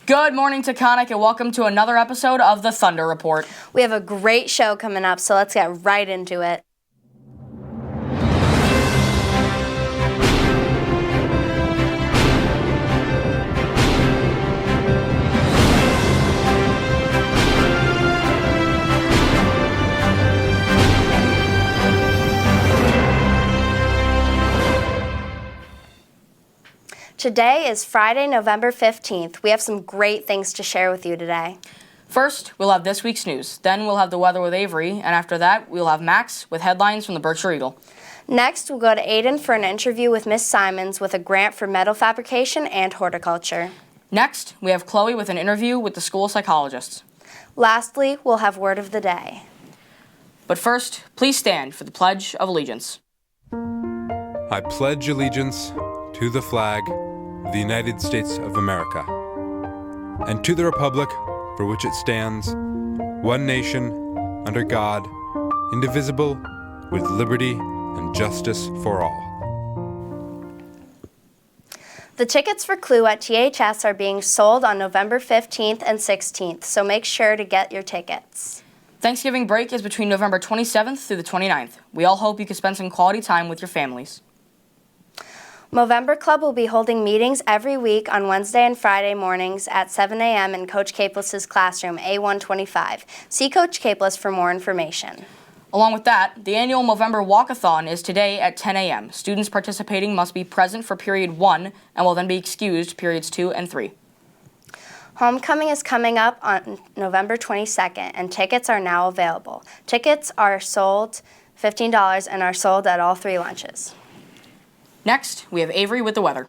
Good morning, Taconic, and welcome to another episode of the Thunder Report. We have a great show coming up, so let's get right into it. Today is Friday, November 15th. We have some great things to share with you today. First, we'll have this week's news. Then we'll have the weather with Avery, and after that, we'll have Max with headlines from the Berkshire Eagle. Next, we'll go to Aiden for an interview with Miss Simons with a grant for metal fabrication and horticulture. Next, we have Chloe with an interview with the school psychologist. Lastly, we'll have word of the day. But first, please stand for the Pledge of Allegiance. I pledge allegiance to the flag of the United States of America, and to the republic for which it stands, one nation, under God, indivisible, with liberty and justice for all. The tickets for Clue at THS are being sold on November 15th and 16th, so make sure to get your tickets. Thanksgiving break is between November 27th through the 29th. We all hope you can spend some quality time with your families. Movember Club will be holding meetings every week on Wednesday and Friday mornings at 7 a.m. in Coach Capeless' classroom, A125. See Coach Capeless for more information. Along with that, the annual Movember Walkathon is today at 10 a.m. Students participating must be present for period 1 and will then be excused periods 2 and 3. Homecoming is coming up on November 22nd, and tickets are now available. Tickets are sold $15 and are sold at all 3 lunches. Next, we have Avery with the weather.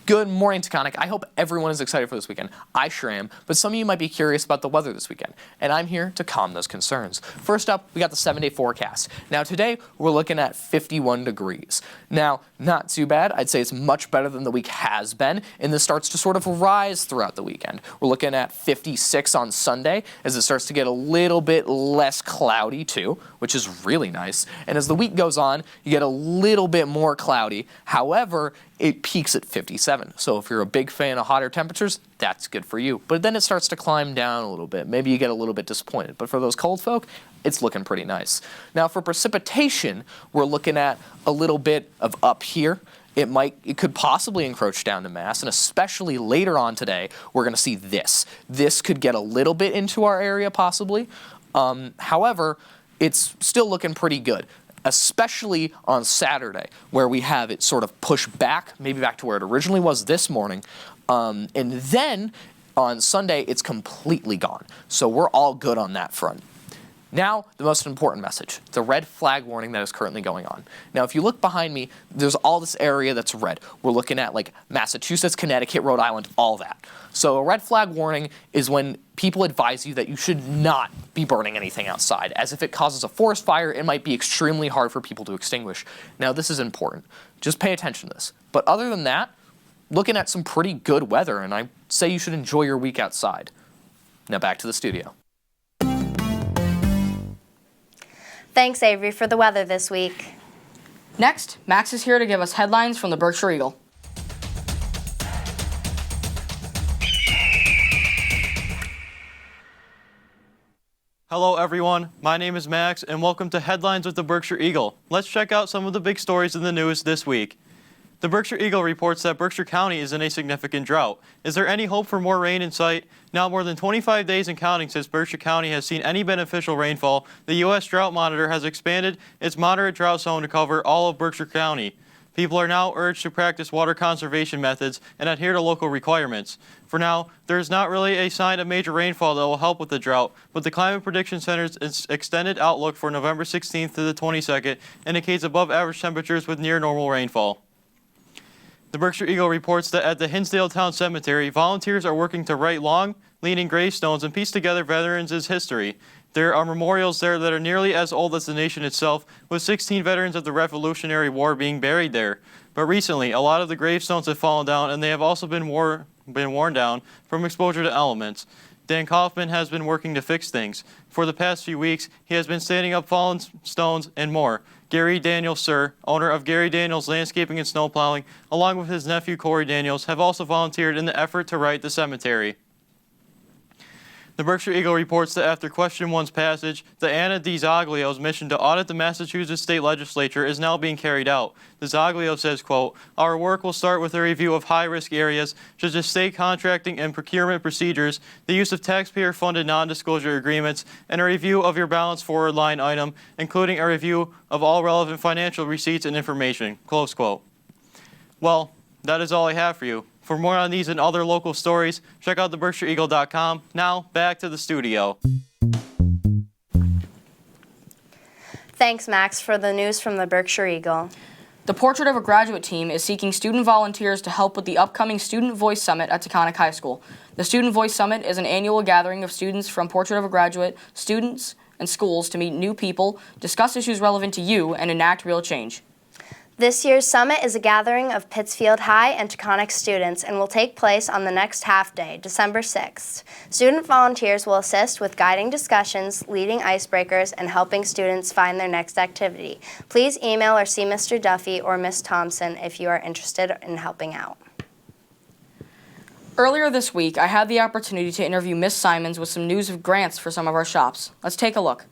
Good morning, Taconic. I hope everyone is excited for this weekend. I sure am, but some of you might be curious about the weather this weekend, and I'm here to calm those concerns. First up, we got the 7-day forecast. Now today, we're looking at 51 degrees. Now, not too bad. I'd say it's much better than the week has been, and this starts to sort of rise throughout the weekend. We're looking at 56 on Sunday, as it starts to get a little bit less cloudy too, which is really nice. And as the week goes on, you get a little bit more cloudy. However, it peaks at 57. So if you're a big fan of hotter temperatures, that's good for you. But then it starts to climb down a little bit. Maybe you get a little bit disappointed. But for those cold folk, it's looking pretty nice. Now for precipitation, we're looking at a little bit of up here. It could possibly encroach down to Mass, and especially later on today, we're going to see this. This could get a little bit into our area possibly. However, it's still looking pretty good, especially on Saturday, where we have it sort of pushed back, maybe back to where it originally was this morning. And then on Sunday, it's completely gone. So we're all good on that front. Now, the most important message, the red flag warning that is currently going on. Now, if you look behind me, there's all this area that's red. We're looking at like Massachusetts, Connecticut, Rhode Island, all that. So a red flag warning is when people advise you that you should not be burning anything outside, as if it causes a forest fire, it might be extremely hard for people to extinguish. Now, this is important. Just pay attention to this. But other than that, looking at some pretty good weather, and I say you should enjoy your week outside. Now back to the studio. Thanks, Avery, for the weather this week. Next, Max is here to give us headlines from the Berkshire Eagle. Hello everyone, my name is Max and welcome to Headlines with the Berkshire Eagle. Let's check out some of the big stories in the news this week. The Berkshire Eagle reports that Berkshire County is in a significant drought. Is there any hope for more rain in sight? Now more than 25 days and counting since Berkshire County has seen any beneficial rainfall, the U.S. Drought Monitor has expanded its moderate drought zone to cover all of Berkshire County. People are now urged to practice water conservation methods and adhere to local requirements. For now, there is not really a sign of major rainfall that will help with the drought, but the Climate Prediction Center's extended outlook for November 16th to the 22nd indicates above average temperatures with near normal rainfall. The Berkshire Eagle reports that at the Hinsdale Town Cemetery, volunteers are working to write long, leaning gravestones and piece together veterans' history. There are memorials there that are nearly as old as the nation itself, with 16 veterans of the Revolutionary War being buried there. But recently, a lot of the gravestones have fallen down, and they have also been worn down from exposure to elements. Dan Kaufman has been working to fix things. For the past few weeks, he has been standing up fallen stones and more. Gary Daniels, Sr., owner of Gary Daniels Landscaping and Snowplowing, along with his nephew Corey Daniels, have also volunteered in the effort to right the cemetery. The Berkshire Eagle reports that after Question 1's passage, the Anna DiZoglio's mission to audit the Massachusetts State Legislature is now being carried out. DiZoglio says, quote, "Our work will start with a review of high-risk areas, such as state contracting and procurement procedures, the use of taxpayer-funded non-disclosure agreements, and a review of your balance forward line item, including a review of all relevant financial receipts and information," close quote. Well, that is all I have for you. For more on these and other local stories, check out theberkshireeagle.com. Now, back to the studio. Thanks, Max, for the news from the Berkshire Eagle. The Portrait of a Graduate team is seeking student volunteers to help with the upcoming Student Voice Summit at Taconic High School. The Student Voice Summit is an annual gathering of students from Portrait of a Graduate, students, and schools to meet new people, discuss issues relevant to you, and enact real change. This year's summit is a gathering of Pittsfield High and Taconic students and will take place on the next half day, December 6th. Student volunteers will assist with guiding discussions, leading icebreakers, and helping students find their next activity. Please email or see Mr. Duffy or Ms. Thompson if you are interested in helping out. Earlier this week, I had the opportunity to interview Miss Simons with some news of grants for some of our shops. Let's take a look.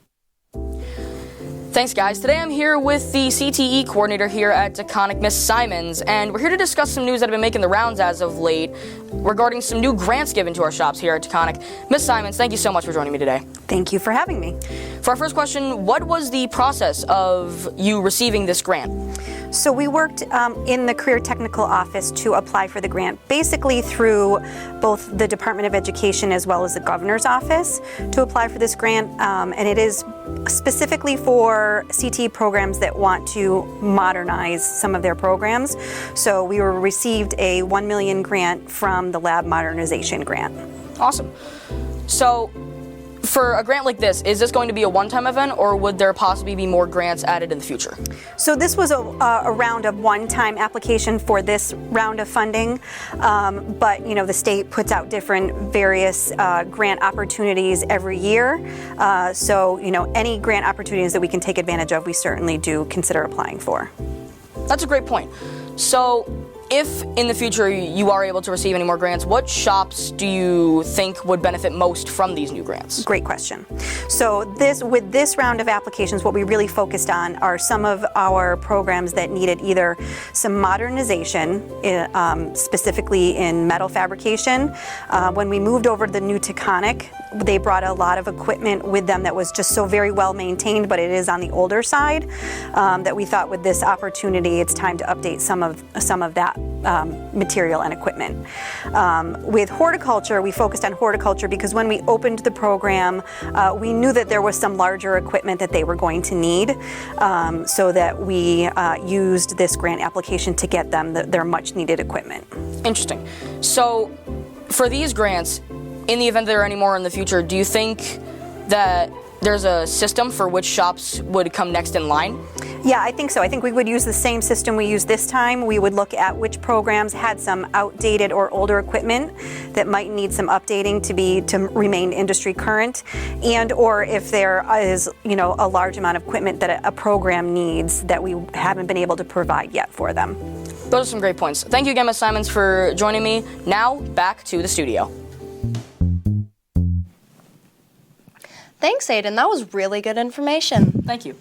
Thanks, guys. Today I'm here with the CTE coordinator here at Taconic, Miss Simons, and we're here to discuss some news that have been making the rounds as of late regarding some new grants given to our shops here at Taconic. Miss Simons, thank you so much for joining me today. Thank you for having me. For our first question, what was the process of you receiving this grant? So we worked in the Career Technical Office to apply for the grant, basically through both the Department of Education as well as the Governor's Office to apply for this grant, and it is specifically for CTE programs that want to modernize some of their programs. So we received a $1 million grant from the Lab Modernization Grant. Awesome. So, for a grant like this, is this going to be a one-time event, or would there possibly be more grants added in the future? So this was a round of one-time application for this round of funding, but you know the state puts out different various grant opportunities every year. So you know any grant opportunities that we can take advantage of, we certainly do consider applying for. That's a great point. So, if in the future you are able to receive any more grants, what shops do you think would benefit most from these new grants? Great question. So with this round of applications, what we really focused on are some of our programs that needed either some modernization, specifically in metal fabrication. When we moved over to the new Taconic, they brought a lot of equipment with them that was just so very well maintained, but it is on the older side, that we thought with this opportunity, it's time to update some of that material and equipment. With horticulture, we focused on horticulture because when we opened the program, we knew that there was some larger equipment that they were going to need, so that we used this grant application to get them their much needed equipment. Interesting. So, for these grants, in the event there are any more in the future, do you think that there's a system for which shops would come next in line? Yeah, I think so. I think we would use the same system we used this time. We would look at which programs had some outdated or older equipment that might need some updating to remain industry current, and or if there is a large amount of equipment that a program needs that we haven't been able to provide yet for them. Those are some great points. Thank you again, Ms. Simons, for joining me. Now, back to the studio. Thanks, Aiden. That was really good information. Thank you.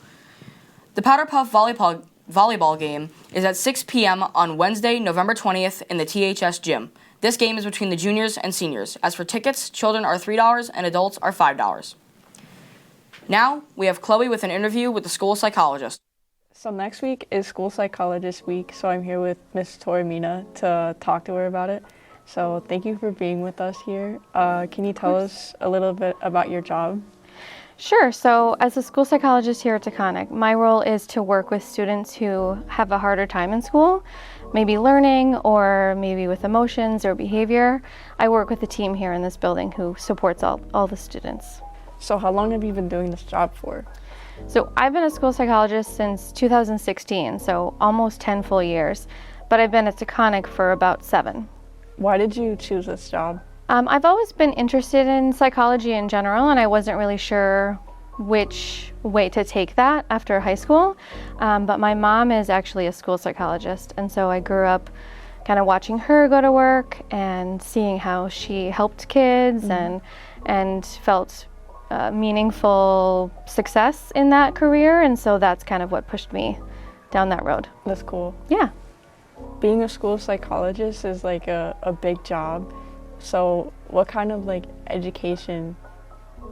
The Powder Puff volleyball game is at 6 p.m. on Wednesday, November 20th in the THS gym. This game is between the juniors and seniors. As for tickets, children are $3 and adults are $5. Now, we have Chloe with an interview with the school psychologist. So next week is school psychologist week, so I'm here with Miss Tormina to talk to her about it. So thank you for being with us here. Can you tell us a little bit about your job? Sure. So as a school psychologist here at Taconic, my role is to work with students who have a harder time in school, maybe learning or maybe with emotions or behavior. I work with a team here in this building who supports all the students. So how long have you been doing this job for? So I've been a school psychologist since 2016, so almost 10 full years, but I've been at Taconic for about 7. Why did you choose this job? I've always been interested in psychology in general, and I wasn't really sure which way to take that after high school. But my mom is actually a school psychologist, and so I grew up kind of watching her go to work and seeing how she helped kids and felt meaningful success in that career, and so that's kind of what pushed me down that road. That's cool. Yeah. Being a school psychologist is like a big job. So what kind of like education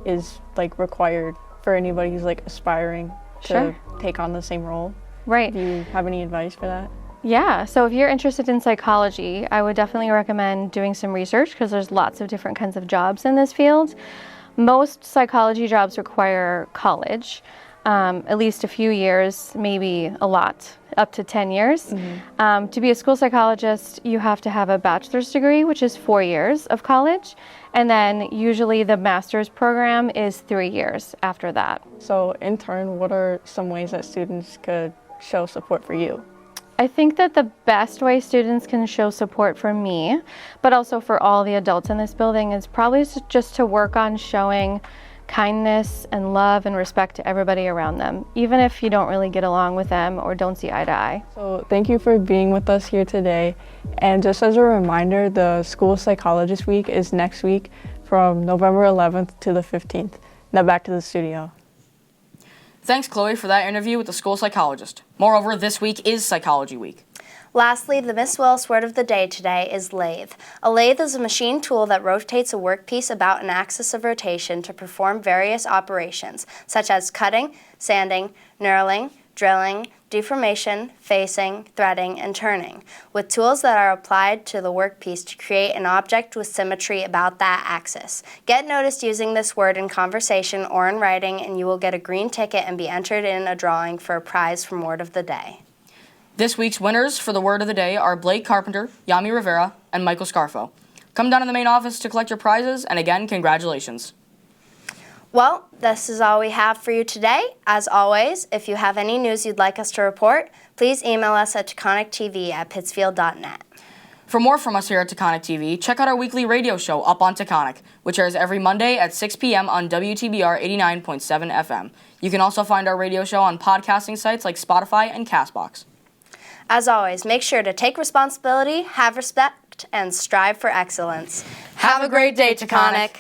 is like required for anybody who's like aspiring to take on the same role? Right. Do you have any advice for that? Yeah, so if you're interested in psychology, I would definitely recommend doing some research because there's lots of different kinds of jobs in this field. Most psychology jobs require college, at least a few years, maybe a lot, up to 10 years. To be a school psychologist, you have to have a bachelor's degree, which is 4 years of college, and then usually the master's program is 3 years after that. So in turn, what are some ways that students could show support for you? I think that the best way students can show support for me, but also for all the adults in this building, is probably just to work on showing kindness and love and respect to everybody around them, even if you don't really get along with them or don't see eye to eye. So thank you for being with us here today. And just as a reminder, the School Psychologist Week is next week from November 11th to the 15th. Now back to the studio. Thanks, Chloe, for that interview with the school psychologist. Moreover, this week is Psychology Week. Lastly, the Miss Willis word of the day today is lathe. A lathe is a machine tool that rotates a workpiece about an axis of rotation to perform various operations, such as cutting, sanding, knurling, drilling, deformation, facing, threading, and turning, with tools that are applied to the workpiece to create an object with symmetry about that axis. Get noticed using this word in conversation or in writing, and you will get a green ticket and be entered in a drawing for a prize from Word of the Day. This week's winners for the Word of the Day are Blake Carpenter, Yami Rivera, and Michael Scarfo. Come down to the main office to collect your prizes, and again, congratulations. Well, this is all we have for you today. As always, if you have any news you'd like us to report, please email us at taconictv@pittsfield.net. For more from us here at Taconic TV, check out our weekly radio show, Up on Taconic, which airs every Monday at 6 p.m. on WTBR 89.7 FM. You can also find our radio show on podcasting sites like Spotify and CastBox. As always, make sure to take responsibility, have respect, and strive for excellence. Have a great day, Taconic.